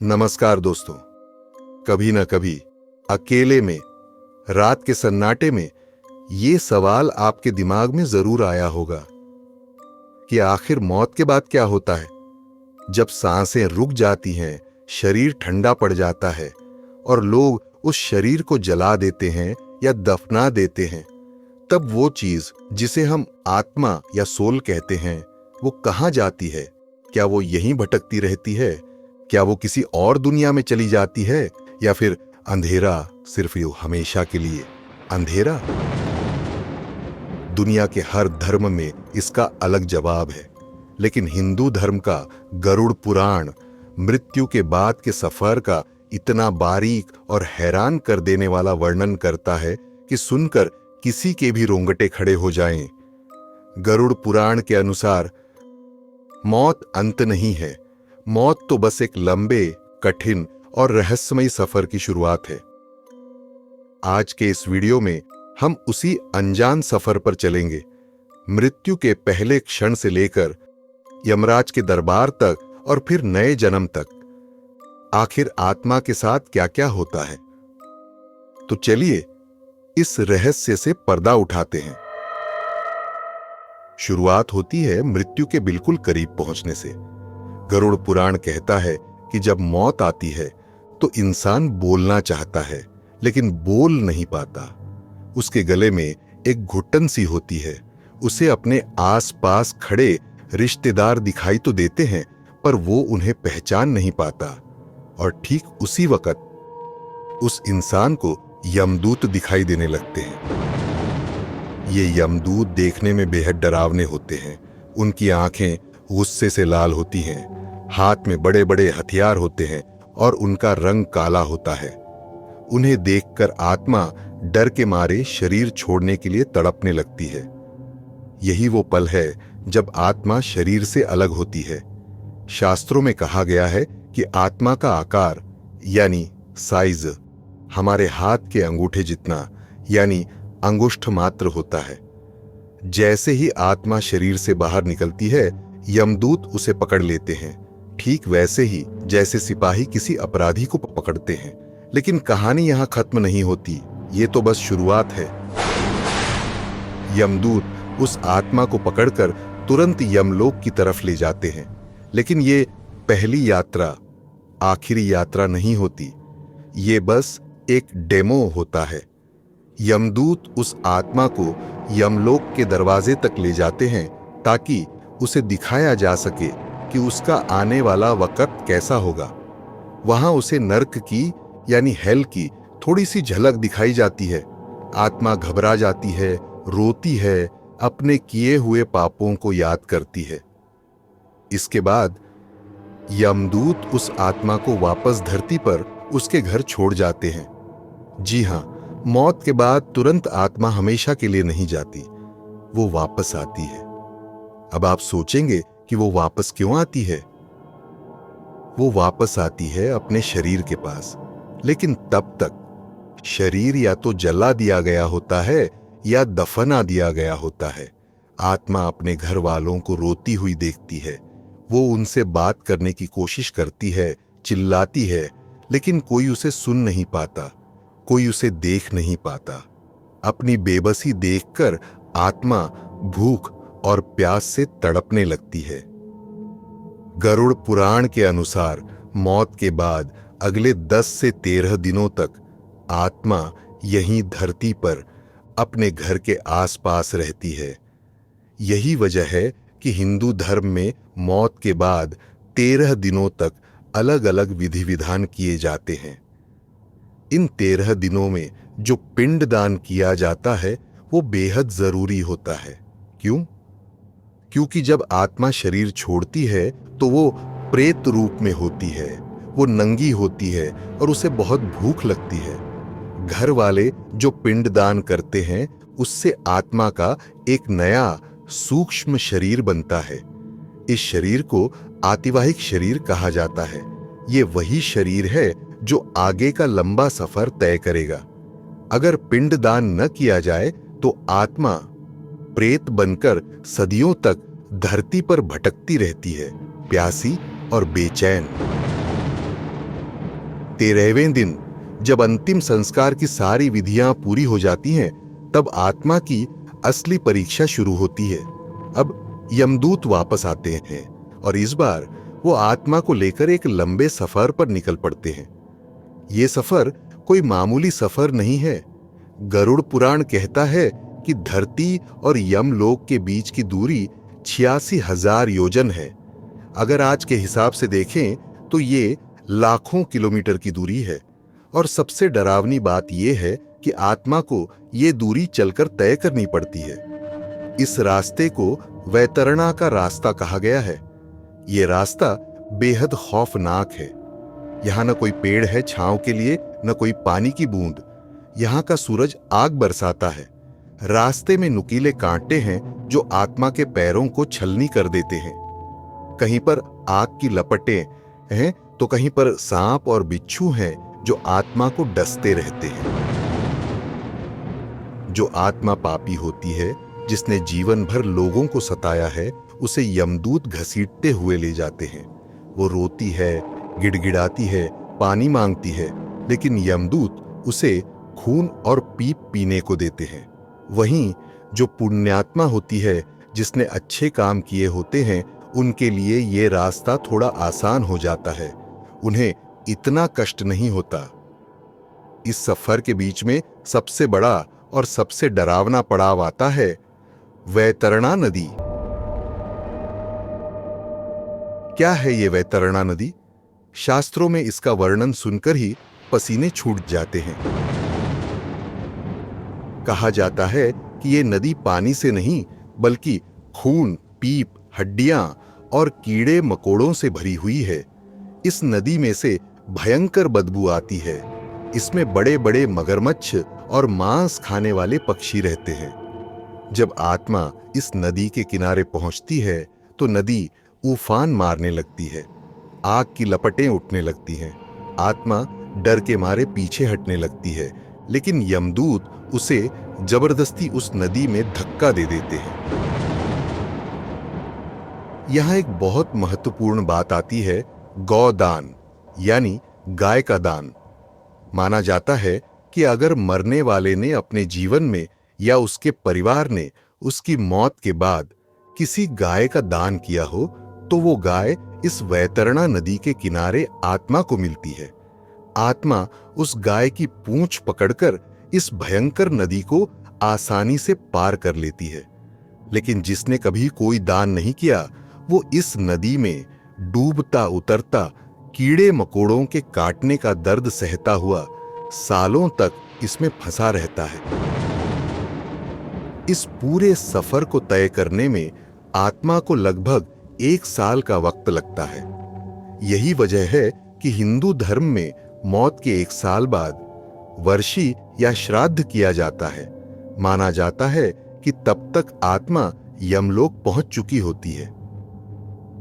नमस्कार दोस्तों। कभी ना कभी अकेले में, रात के सन्नाटे में ये सवाल आपके दिमाग में जरूर आया होगा कि आखिर मौत के बाद क्या होता है। जब सांसें रुक जाती हैं, शरीर ठंडा पड़ जाता है और लोग उस शरीर को जला देते हैं या दफना देते हैं, तब वो चीज जिसे हम आत्मा या सोल कहते हैं, वो कहां जाती है? क्या वो यहीं भटकती रहती है? क्या वो किसी और दुनिया में चली जाती है, या फिर अंधेरा सिर्फ यूं हमेशा के लिए अंधेरा? दुनिया के हर धर्म में इसका अलग जवाब है, लेकिन हिंदू धर्म का गरुड़ पुराण मृत्यु के बाद के सफर का इतना बारीक और हैरान कर देने वाला वर्णन करता है कि सुनकर किसी के भी रोंगटे खड़े हो जाएं। गरुड़ पुराण के अनुसार मौत अंत नहीं है। मौत तो बस एक लंबे, कठिन और रहस्यमयी सफर की शुरुआत है। आज के इस वीडियो में हम उसी अनजान सफर पर चलेंगे, मृत्यु के पहले क्षण से लेकर यमराज के दरबार तक और फिर नए जन्म तक। आखिर आत्मा के साथ क्या क्या होता है? तो चलिए इस रहस्य से पर्दा उठाते हैं। शुरुआत होती है मृत्यु के बिल्कुल करीब पहुंचने से। गरुड़ पुराण कहता है कि जब मौत आती है तो इंसान बोलना चाहता है, लेकिन बोल नहीं पाता। उसके गले में एक घुटन सी होती है। उसे अपने आसपास खड़े रिश्तेदार दिखाई तो देते हैं, पर वो उन्हें पहचान नहीं पाता। और ठीक उसी वक्त उस इंसान को यमदूत दिखाई देने लगते हैं। ये यमदूत देखने में बेहद डरावने होते हैं। उनकी आंखें गुस्से से लाल होती हैं, हाथ में बड़े बड़े हथियार होते हैं और उनका रंग काला होता है। उन्हें देखकर आत्मा डर के मारे शरीर छोड़ने के लिए तड़पने लगती है। यही वो पल है जब आत्मा शरीर से अलग होती है। शास्त्रों में कहा गया है कि आत्मा का आकार यानी साइज हमारे हाथ के अंगूठे जितना यानी अंगुष्ठ मात्र होता है। जैसे ही आत्मा शरीर से बाहर निकलती है, यमदूत उसे पकड़ लेते हैं, ठीक वैसे ही जैसे सिपाही किसी अपराधी को पकड़ते हैं। लेकिन कहानी यहां खत्म नहीं होती। ये तो बस शुरुआत है। यमदूत उस आत्मा को पकड़कर तुरंत यमलोक की तरफ ले जाते हैं। लेकिन ये पहली यात्रा आखिरी यात्रा नहीं होती। ये बस एक डेमो होता है। यमदूत उस आत्मा को यमलोक के दरवाजे तक ले जाते हैं ताकि उसे दिखाया जा सके कि उसका आने वाला वक्त कैसा होगा। वहां उसे नर्क की यानी हेल की थोड़ी सी झलक दिखाई जाती है। आत्मा घबरा जाती है, रोती है, अपने किए हुए पापों को याद करती है। इसके बाद यमदूत उस आत्मा को वापस धरती पर उसके घर छोड़ जाते हैं। जी हां, मौत के बाद तुरंत आत्मा हमेशा के लिए नहीं जाती, वो वापस आती है। अब आप सोचेंगे कि वो वापस क्यों आती है? वो वापस आती है अपने शरीर के पास, लेकिन तब तक शरीर या तो जला दिया गया होता है या दफना दिया गया होता है। आत्मा अपने घर वालों को रोती हुई देखती है। वो उनसे बात करने की कोशिश करती है, चिल्लाती है, लेकिन कोई उसे सुन नहीं पाता, कोई उसे देख नहीं पाता। अपनी बेबसी देखकर आत्मा भूख और प्यास से तड़पने लगती है। गरुड़ पुराण के अनुसार मौत के बाद अगले 10 से 13 दिनों तक आत्मा यहीं धरती पर अपने घर के आसपास रहती है। यही वजह है कि हिंदू धर्म में मौत के बाद 13 दिनों तक अलग अलग विधि विधान किए जाते हैं। इन 13 दिनों में जो पिंडदान किया जाता है वो बेहद जरूरी होता है। क्यों? क्योंकि जब आत्मा शरीर छोड़ती है तो वो प्रेत रूप में होती है। वो नंगी होती है और उसे बहुत भूख लगती है। घर वाले जो पिंडदान करते हैं उससे आत्मा का एक नया सूक्ष्म शरीर बनता है। इस शरीर को आतिवाहिक शरीर कहा जाता है। ये वही शरीर है जो आगे का लंबा सफर तय करेगा। अगर पिंडदान न किया जाए तो आत्मा प्रेत बनकर सदियों तक धरती पर भटकती रहती है, प्यासी और बेचैन। 13वें दिन जब अंतिम संस्कार की सारी विधियां पूरी हो जाती हैं, तब आत्मा की असली परीक्षा शुरू होती है। अब यमदूत वापस आते हैं और इस बार वो आत्मा को लेकर एक लंबे सफर पर निकल पड़ते हैं। ये सफर कोई मामूली सफर नहीं है। गरुड़ पुराण कहता है कि धरती और यमलोक के बीच की दूरी 86,000 योजन है। अगर आज के हिसाब से देखें तो ये लाखों किलोमीटर की दूरी है। और सबसे डरावनी बात यह है कि आत्मा को ये दूरी चलकर तय करनी पड़ती है। इस रास्ते को वैतरणा का रास्ता कहा गया है। ये रास्ता बेहद खौफनाक है। यहाँ न कोई पेड़ है छांव के लिए, न कोई पानी की बूंद। यहाँ का सूरज आग बरसाता है। रास्ते में नुकीले कांटे हैं जो आत्मा के पैरों को छलनी कर देते हैं। कहीं पर आग की लपटें हैं तो कहीं पर सांप और बिच्छू हैं जो आत्मा को डसते रहते हैं। जो आत्मा पापी होती है, जिसने जीवन भर लोगों को सताया है, उसे यमदूत घसीटते हुए ले जाते हैं। वो रोती है, गिड़गिड़ाती है, पानी मांगती है, लेकिन यमदूत उसे खून और पीप पीने को देते हैं। वहीं जो पुण्यात्मा होती है, जिसने अच्छे काम किए होते हैं, उनके लिए ये रास्ता थोड़ा आसान हो जाता है। उन्हें इतना कष्ट नहीं होता। इस सफर के बीच में सबसे बड़ा और सबसे डरावना पड़ाव आता है वैतरणा नदी। क्या है ये वैतरणा नदी? शास्त्रों में इसका वर्णन सुनकर ही पसीने छूट जाते हैं। कहा जाता है कि ये नदी पानी से नहीं बल्कि खून, पीप, हड्डियां और कीड़े मकोड़ों से भरी हुई है। इस नदी में से भयंकर बदबू आती है। इसमें बड़े बड़े मगरमच्छ और मांस खाने वाले पक्षी रहते हैं। जब आत्मा इस नदी के किनारे पहुंचती है तो नदी उफान मारने लगती है। आग की लपटें उठने लगती हैं। आत्मा डर के मारे पीछे हटने लगती है, लेकिन यमदूत उसे जबरदस्ती उस नदी में धक्का दे देते हैं। यहां एक बहुत महत्वपूर्ण बात आती है, गौदान यानी गाय का दान। माना जाता है कि अगर मरने वाले ने अपने जीवन में या उसके परिवार ने उसकी मौत के बाद किसी गाय का दान किया हो तो वो गाय इस वैतरणा नदी के किनारे आत्मा को मिलती है। आत्मा उस गाय की पूंछ पकड़कर इस भयंकर नदी को आसानी से पार कर लेती है। लेकिन जिसने कभी कोई दान नहीं किया, वो इस नदी में डूबता उतरता कीड़े मकोड़ों के काटने का दर्द सहता हुआ सालों तक इसमें फंसा रहता है। इस पूरे सफर को तय करने में आत्मा को लगभग 1 साल का वक्त लगता है। यही वजह है कि हिंदू धर्म में मौत के 1 साल बाद वर्षी या श्राद्ध किया जाता है। माना जाता है कि तब तक आत्मा यमलोक पहुंच चुकी होती है।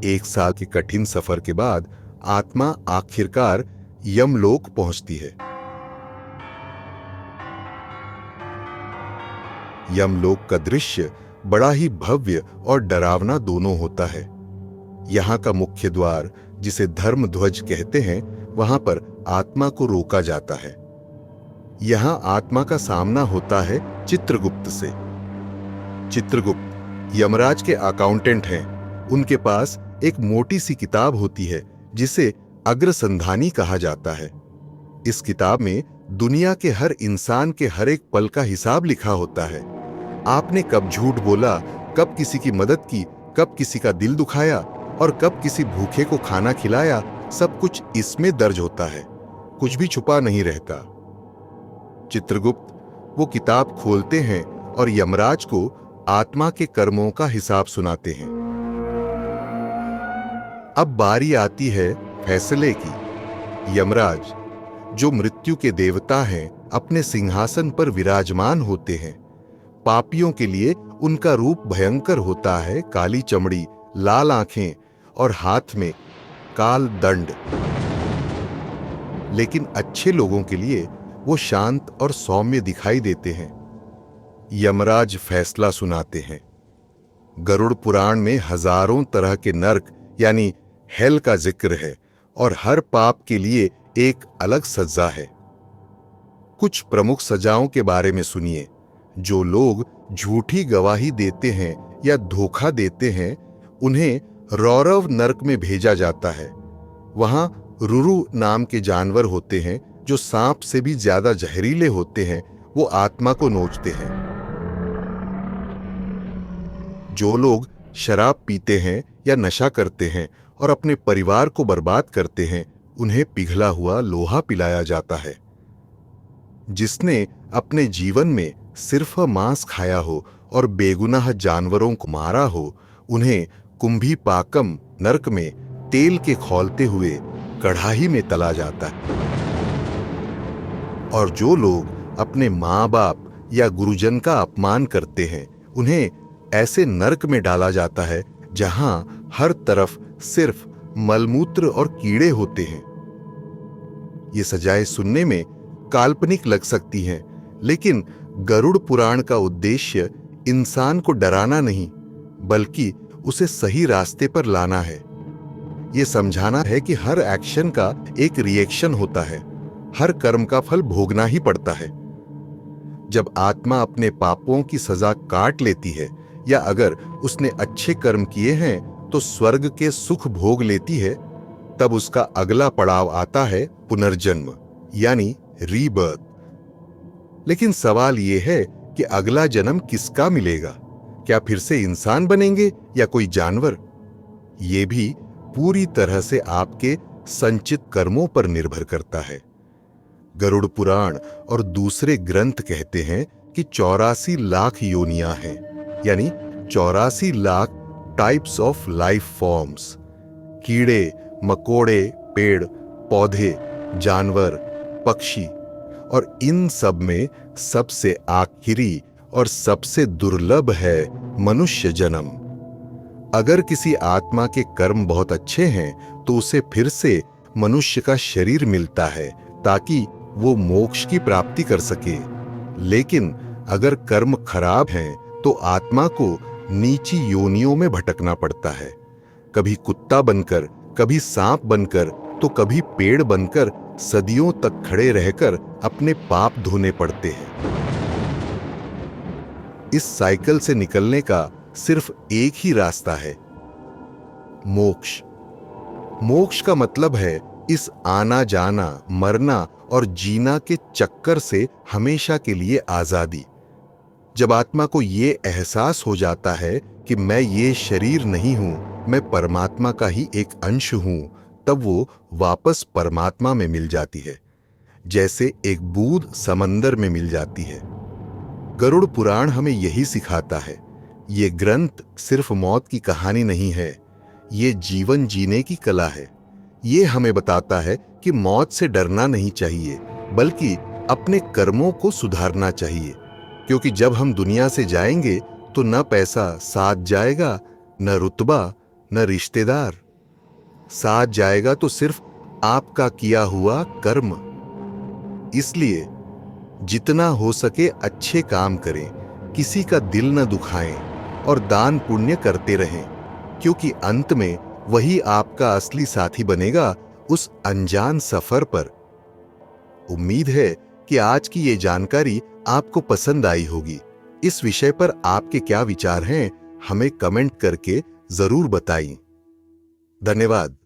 1 साल के कठिन सफर के बाद आत्मा आखिरकार यमलोक पहुंचती है। यमलोक का दृश्य बड़ा ही भव्य और डरावना दोनों होता है। यहाँ का मुख्य द्वार, जिसे धर्म ध्वज कहते हैं, वहां पर आत्मा को रोका जाता है। यहाँ आत्मा का सामना होता है चित्रगुप्त से। चित्रगुप्त यमराज के अकाउंटेंट हैं। उनके पास एक मोटी सी किताब होती है जिसे अग्रसंधानी कहा जाता है। इस किताब में दुनिया के हर इंसान के हर एक पल का हिसाब लिखा होता है। आपने कब झूठ बोला, कब किसी की मदद की, कब किसी का दिल दुखाया और कब किसी भूखे को खाना खिलाया, सब कुछ इसमें दर्ज होता है। कुछ भी छुपा नहीं रहता। चित्रगुप्त वो किताब खोलते हैं और यमराज को आत्मा के कर्मों का हिसाब सुनाते हैं। अब बारी आती है फैसले की। यमराज, जो मृत्यु के देवता हैं, अपने सिंहासन पर विराजमान होते हैं। पापियों के लिए उनका रूप भयंकर होता है, काली चमड़ी, लाल आंखें और हाथ में काल दंड। लेकिन अच्छे लोगों के लिए वो शांत और सौम्य दिखाई देते हैं। यमराज फैसला सुनाते हैं। गरुड़ पुराण में हजारों तरह के नरक यानी हेल का जिक्र है और हर पाप के लिए एक अलग सजा है। कुछ प्रमुख सजाओं के बारे में सुनिए। जो लोग झूठी गवाही देते हैं या धोखा देते हैं, उन्हें रौरव नरक में भेजा जाता है। वहां रुरु नाम के जानवर होते हैं जो सांप से भी ज्यादा जहरीले होते हैं। वो आत्मा को नोचते हैं। जो लोग शराब पीते हैं या नशा करते हैं और अपने परिवार को बर्बाद करते हैं, उन्हें पिघला हुआ लोहा पिलाया जाता है। जिसने अपने जीवन में सिर्फ मांस खाया हो और बेगुनाह जानवरों को मारा हो, उन्हें कुंभी पाकम नरक में तेल के खौलते हुए कढ़ाई में तला जाता है। और जो लोग अपने माँ बाप या गुरुजन का अपमान करते हैं, उन्हें ऐसे नरक में डाला जाता है जहां हर तरफ सिर्फ मलमूत्र और कीड़े होते हैं। ये सजाएं सुनने में काल्पनिक लग सकती हैं, लेकिन गरुड़ पुराण का उद्देश्य इंसान को डराना नहीं, बल्कि उसे सही रास्ते पर लाना है। ये समझाना है कि हर एक्शन का एक रिएक्शन होता है, हर कर्म का फल भोगना ही पड़ता है। जब आत्मा अपने पापों की सजा काट लेती है, या अगर उसने अच्छे कर्म किए हैं तो स्वर्ग के सुख भोग लेती है, तब उसका अगला पड़ाव आता है पुनर्जन्म, यानी रीबर्थ। लेकिन सवाल यह है कि अगला जन्म किसका मिलेगा? क्या फिर से इंसान बनेंगे या कोई जानवर? ये भी पूरी तरह से आपके संचित कर्मों पर निर्भर करता है। गरुड़ पुराण और दूसरे ग्रंथ कहते हैं कि 84 लाख योनियां हैं, यानी 84 lakh types of life forms. कीड़े, मकोड़े, पेड़, पौधे, जानवर, पक्षी, और इन सब में सबसे आखिरी और सबसे दुर्लभ है मनुष्य जन्म। अगर किसी आत्मा के कर्म बहुत अच्छे हैं तो उसे फिर से मनुष्य का शरीर मिलता है ताकि वो मोक्ष की प्राप्ति कर सके। लेकिन अगर कर्म खराब हैं तो आत्मा को नीची योनियों में भटकना पड़ता है, कभी कुत्ता बनकर, कभी सांप बनकर, तो कभी पेड़ बनकर सदियों तक खड़े रहकर अपने पाप धोने पड़ते हैं। इस साइकिल से निकलने का सिर्फ एक ही रास्ता है, मोक्ष। मोक्ष का मतलब है इस आना जाना, मरना और जीना के चक्कर से हमेशा के लिए आजादी। जब आत्मा को ये एहसास हो जाता है कि मैं ये शरीर नहीं हूं, मैं परमात्मा का ही एक अंश हूं, तब वो वापस परमात्मा में मिल जाती है, जैसे एक बूंद समंदर में मिल जाती है। गरुड़ पुराण हमें यही सिखाता है। ये ग्रंथ सिर्फ मौत की कहानी नहीं है, ये जीवन जीने की कला है। ये हमें बताता है कि मौत से डरना नहीं चाहिए, बल्कि अपने कर्मों को सुधारना चाहिए, क्योंकि जब हम दुनिया से जाएंगे तो न पैसा साथ जाएगा, न रुतबा, न रिश्तेदार। साथ जाएगा तो सिर्फ आपका किया हुआ कर्म। इसलिए जितना हो सके अच्छे काम करें, किसी का दिल न दुखाएं और दान पुण्य करते रहें, क्योंकि अंत में वही आपका असली साथी बनेगा उस अनजान सफर पर। उम्मीद है कि आज की ये जानकारी आपको पसंद आई होगी। इस विषय पर आपके क्या विचार हैं, हमें कमेंट करके जरूर बताएं। धन्यवाद।